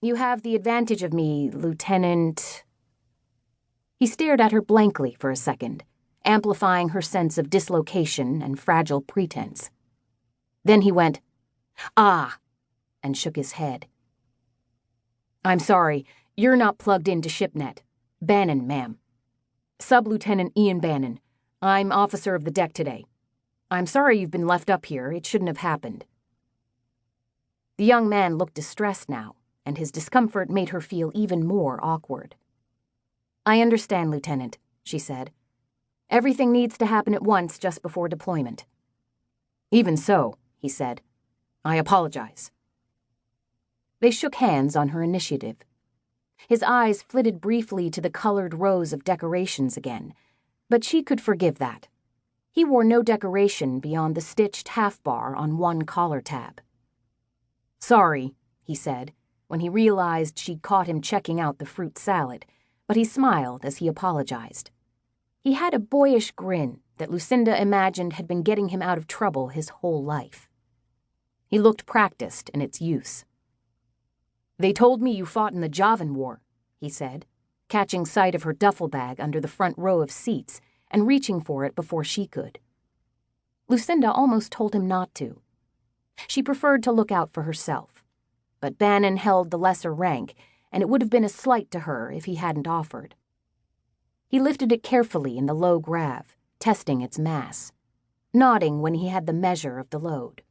You have the advantage of me, Lieutenant. He stared at her blankly for a second, amplifying her sense of dislocation and fragile pretense. Then he went, "Ah," and shook his head. "I'm sorry, you're not plugged into ShipNet. Bannon, ma'am. Sub-Lieutenant Ian Bannon. I'm officer of the deck today. I'm sorry you've been left up here. It shouldn't have happened." The young man looked distressed now, and his discomfort made her feel even more awkward. "I understand, Lieutenant," she said. "Everything needs to happen at once just before deployment." "Even so," he said. "I apologize." They shook hands on her initiative. His eyes flitted briefly to the colored rows of decorations again, but she could forgive that. He wore no decoration beyond the stitched half-bar on one collar tab. "Sorry," he said, when he realized she'd caught him checking out the fruit salad, but he smiled as he apologized. He had a boyish grin that Lucinda imagined had been getting him out of trouble his whole life. He looked practiced in its use. "They told me you fought in the Javan War," he said, catching sight of her duffel bag under the front row of seats and reaching for it before she could. Lucinda almost told him not to. She preferred to look out for herself, but Bannon held the lesser rank, and it would have been a slight to her if he hadn't offered. He lifted it carefully in the low grav, testing its mass, nodding when he had the measure of the load.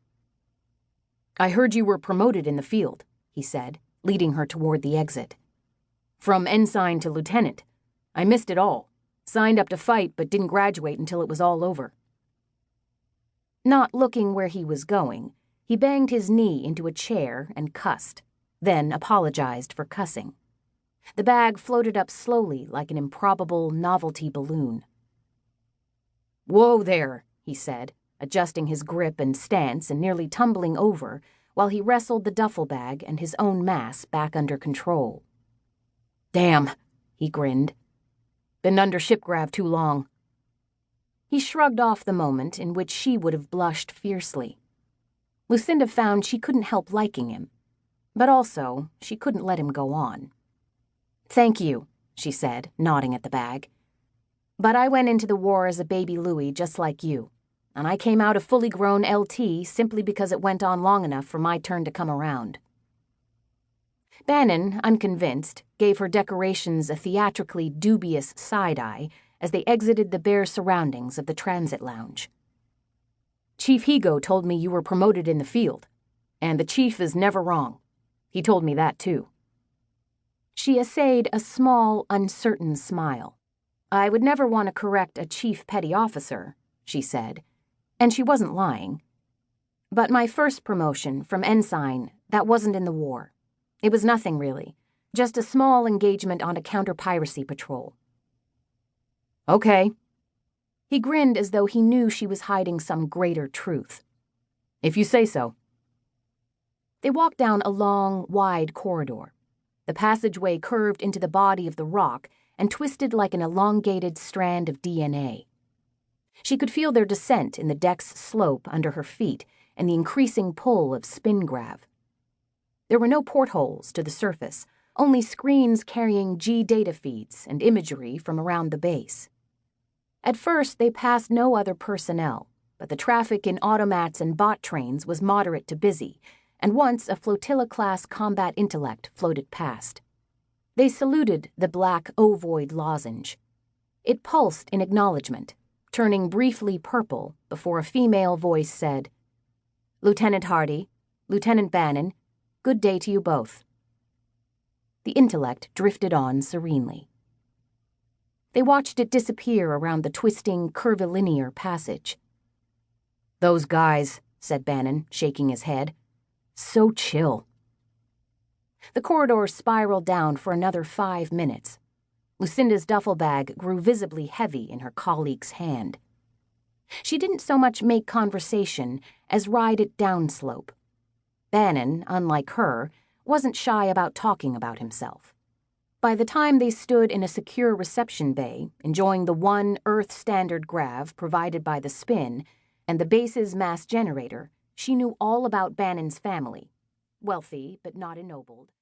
"I heard you were promoted in the field," he said, leading her toward the exit. "From ensign to lieutenant. I missed it all. Signed up to fight, but didn't graduate until it was all over." Not looking where he was going, he banged his knee into a chair and cussed, then apologized for cussing. The bag floated up slowly like an improbable novelty balloon. "Whoa there," he said, adjusting his grip and stance and nearly tumbling over while he wrestled the duffel bag and his own mass back under control. "Damn," he grinned. "Been under shipgrav too long." He shrugged off the moment in which she would have blushed fiercely. Lucinda found she couldn't help liking him, but also she couldn't let him go on. "Thank you," she said, nodding at the bag. "But I went into the war as a baby Louie just like you, and I came out a fully grown LT simply because it went on long enough for my turn to come around." Bannon, unconvinced, gave her decorations a theatrically dubious side-eye as they exited the bare surroundings of the transit lounge. "Chief Higo told me you were promoted in the field, and the chief is never wrong. He told me that, too." She essayed a small, uncertain smile. "I would never want to correct a chief petty officer," she said, and she wasn't lying. "But my first promotion from ensign, that wasn't in the war. It was nothing, really. Just a small engagement on a counter-piracy patrol." "Okay." He grinned as though he knew she was hiding some greater truth. "If you say so." They walked down a long, wide corridor. The passageway curved into the body of the rock and twisted like an elongated strand of DNA. She could feel their descent in the deck's slope under her feet and the increasing pull of spin grav. There were no portholes to the surface, only screens carrying G-data feeds and imagery from around the base. At first, they passed no other personnel, but the traffic in automats and bot trains was moderate to busy, and once a flotilla-class combat intellect floated past. They saluted the black ovoid lozenge. It pulsed in acknowledgement, turning briefly purple before a female voice said, "Lieutenant Hardy, Lieutenant Bannon, good day to you both." The intellect drifted on serenely. They watched it disappear around the twisting, curvilinear passage. "Those guys," said Bannon, shaking his head. "So chill." The corridor spiraled down for another 5 minutes. Lucinda's duffel bag grew visibly heavy in her colleague's hand. She didn't so much make conversation as ride it downslope. Bannon, unlike her, wasn't shy about talking about himself. By the time they stood in a secure reception bay, enjoying the one Earth-standard grav provided by the spin and the base's mass generator, she knew all about Bannon's family, wealthy but not ennobled.